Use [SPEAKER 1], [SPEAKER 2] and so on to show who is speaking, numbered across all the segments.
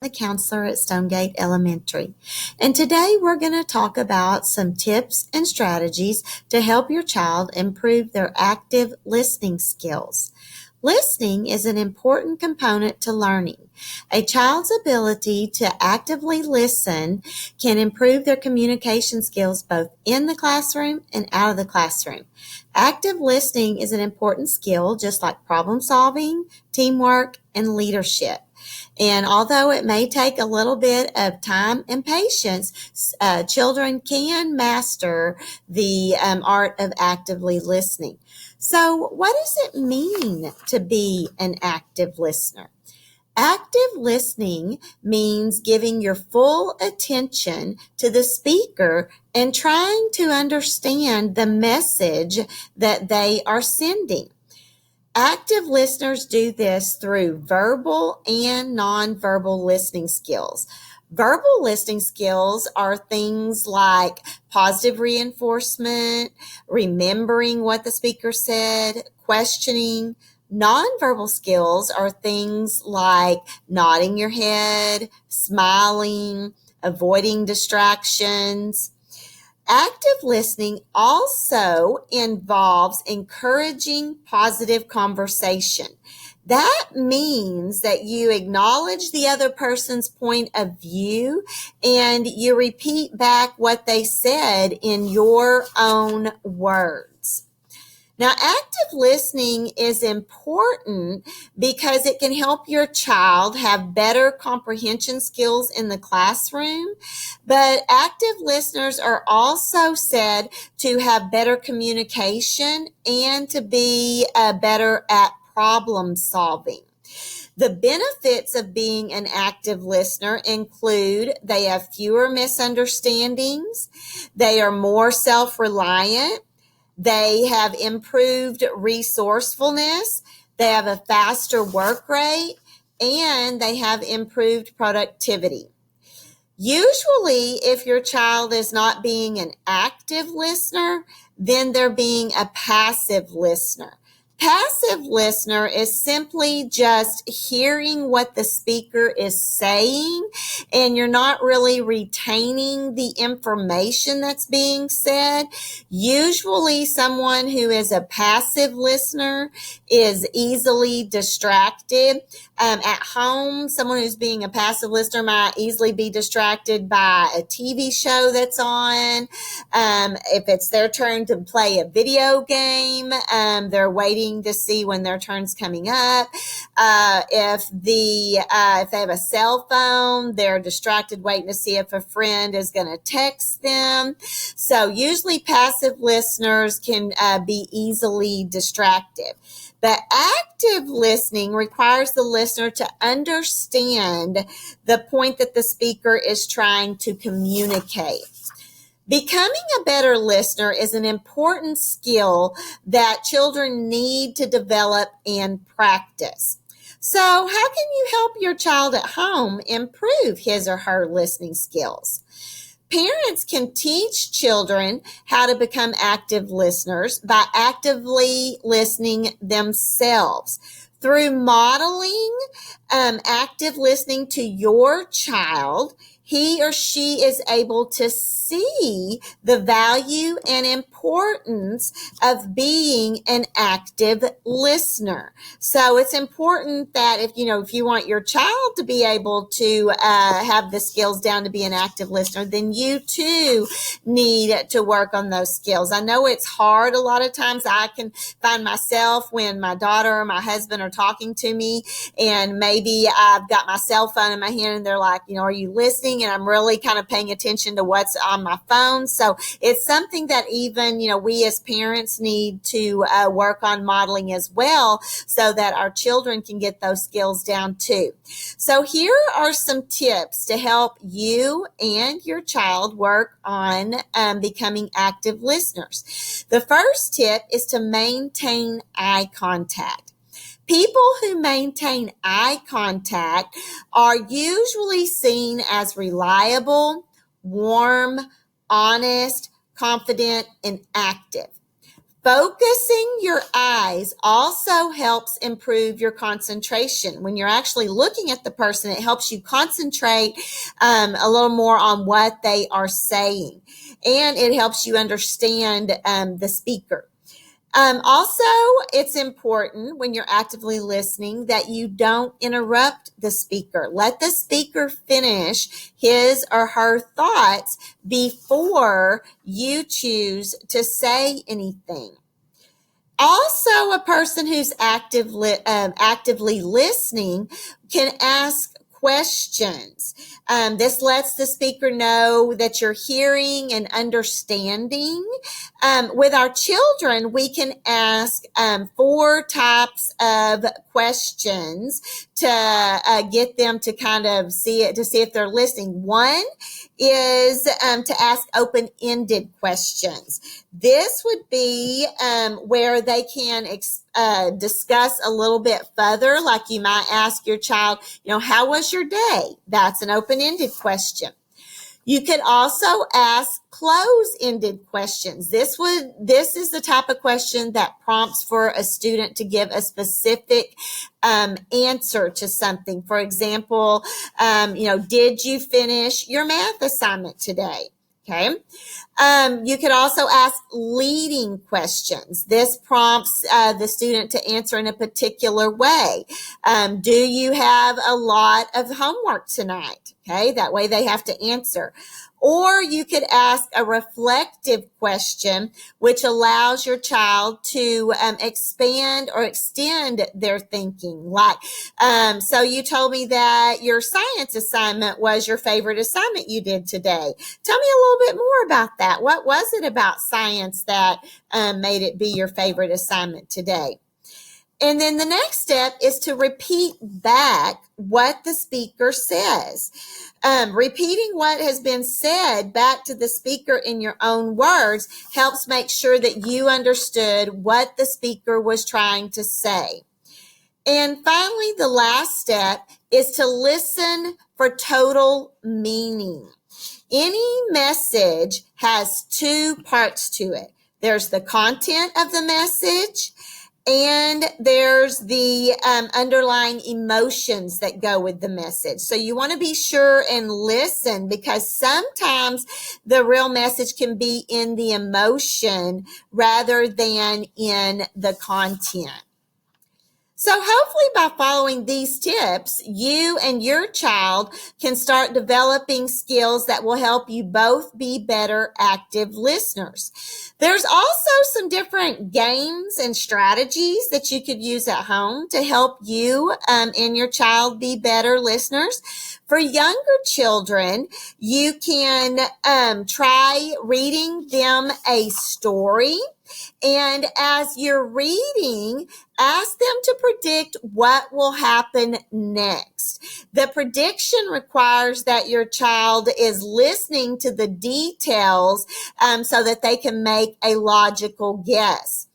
[SPEAKER 1] the counselor at Stonegate Elementary. And today we're going to talk about some tips and strategies to help your child improve their active listening skills. Listening is an important component to learning. A child's ability to actively listen can improve their communication skills both in the classroom and out of the classroom. Active listening is an important skill, just like problem solving, teamwork, and leadership. And although it may take a little bit of time and patience, children can master the art of actively listening. So what does it mean to be an active listener? Active listening means giving your full attention to the speaker and trying to understand the message that they are sending. Active listeners do this through verbal and nonverbal listening skills. Verbal listening skills are things like positive reinforcement, remembering what the speaker said, questioning. Nonverbal skills are things like nodding your head, smiling, avoiding distractions. Active listening also involves encouraging positive conversation. That means that you acknowledge the other person's point of view and you repeat back what they said in your own words. Now, active listening is important because it can help your child have better comprehension skills in the classroom, but active listeners are also said to have better communication and to be better at problem solving. The benefits of being an active listener include they have fewer misunderstandings, they are more self-reliant, they have improved resourcefulness, they have a faster work rate, and they have improved productivity. Usually, if your child is not being an active listener, then they're being a passive listener. Passive listener is simply just hearing what the speaker is saying, and you're not really retaining the information that's being said. Usually someone who is a passive listener is easily distracted. At home, someone who's being a passive listener might easily be distracted by a TV show that's on. If it's their turn to play a video game, they're waiting to see when their turn's coming up. If they have a cell phone, they're distracted waiting to see if a friend is going to text them. So usually passive listeners can be easily distracted. But active listening requires the listener to understand the point that the speaker is trying to communicate. Becoming a better listener is an important skill that children need to develop and practice. So how can you help your child at home improve his or her listening skills? Parents can teach children how to become active listeners by actively listening themselves. Through modeling active listening to your child, he or she is able to see the value and importance of being an active listener. So it's important that if you want your child to be able to have the skills down to be an active listener, then you too need to work on those skills. I know it's hard a lot of times. I can find myself when my daughter or my husband are talking to me and maybe I've got my cell phone in my hand and they're like, are you listening? And I'm really kind of paying attention to what's on my phone. So it's something that even, we as parents need to work on modeling as well so that our children can get those skills down too. So here are some tips to help you and your child work on becoming active listeners. The first tip is to maintain eye contact. People who maintain eye contact are usually seen as reliable, warm, honest, confident, and active. Focusing your eyes also helps improve your concentration. When you're actually looking at the person, it helps you concentrate a little more on what they are saying, and it helps you understand the speaker. Also, it's important when you're actively listening that you don't interrupt the speaker. Let the speaker finish his or her thoughts before you choose to say anything. Also, a person who's actively listening can ask questions. This lets the speaker know that you're hearing and understanding. With our children, we can ask 4 types of questions to get them to kind of see if they're listening. One is to ask open-ended questions. This would be where they can discuss a little bit further, like you might ask your child, how was your day? That's an open-ended question. You could also ask close-ended questions. This is the type of question that prompts for a student to give a specific answer to something. For example, did you finish your math assignment today? Okay. You could also ask leading questions. This prompts the student to answer in a particular way. Do you have a lot of homework tonight? Okay, that way they have to answer. Or you could ask a reflective question, which allows your child to expand or extend their thinking. Like, so you told me that your science assignment was your favorite assignment you did today. Tell me a little bit more about that. What was it about science that made it be your favorite assignment today? And then the next step is to repeat back what the speaker says. Repeating what has been said back to the speaker in your own words helps make sure that you understood what the speaker was trying to say. And finally, the last step is to listen for total meaning. Any message has 2 parts to it. There's the content of the message, and there's the underlying emotions that go with the message. So you want to be sure and listen, because sometimes the real message can be in the emotion rather than in the content. So hopefully by following these tips, you and your child can start developing skills that will help you both be better active listeners. There's also some different games and strategies that you could use at home to help you and your child be better listeners. For younger children, you can try reading them a story. And as you're reading, ask them to predict what will happen next. The prediction requires that your child is listening to the details so that they can make a logical guess.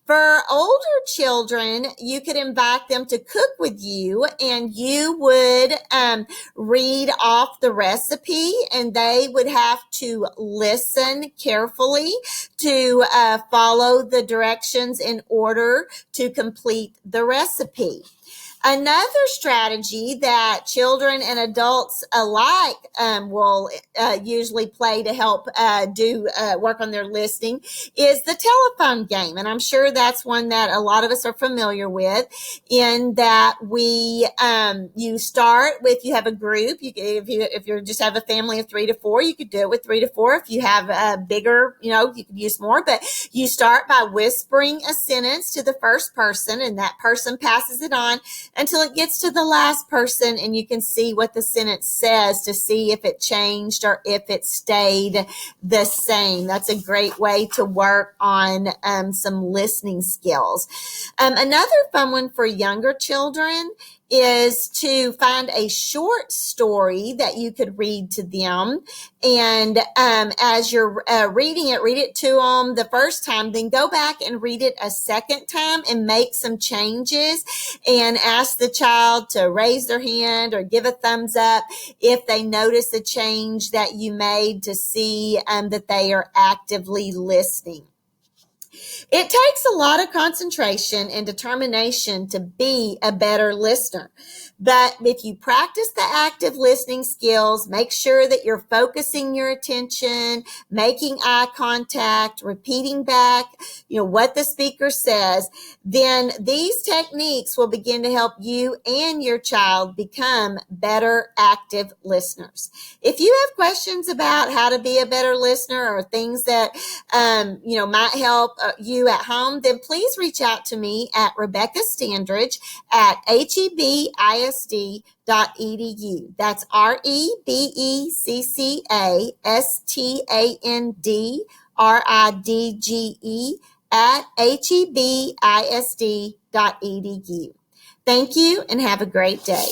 [SPEAKER 1] For older children, you could invite them to cook with you, and you would read off the recipe, and they would have to listen carefully to follow the directions in order to complete the recipe. Another strategy that children and adults alike will usually play to help work on their listening is the telephone game. And I'm sure that's one that a lot of us are familiar with, in that you start with, you have a group. If you just have a family of 3 to 4, you could do it with 3 to 4. If you have a bigger, you could use more, but you start by whispering a sentence to the first person, and that person passes it on until it gets to the last person, and you can see what the sentence says to see if it changed or if it stayed the same. That's a great way to work on some listening skills. Another fun one for younger children is to find a short story that you could read to them. And as you're reading it, read it to them the first time, then go back and read it a second time and make some changes, and ask the child to raise their hand or give a thumbs up if they notice a change that you made, to see that they are actively listening. It takes a lot of concentration and determination to be a better listener. But if you practice the active listening skills, make sure that you're focusing your attention, making eye contact, repeating back, what the speaker says, then these techniques will begin to help you and your child become better active listeners. If you have questions about how to be a better listener or things that might help you at home, then please reach out to me at Rebecca Standridge at hebisd.edu. That's REBECCASTANDRIDGE at hebisd.edu. Thank you and have a great day.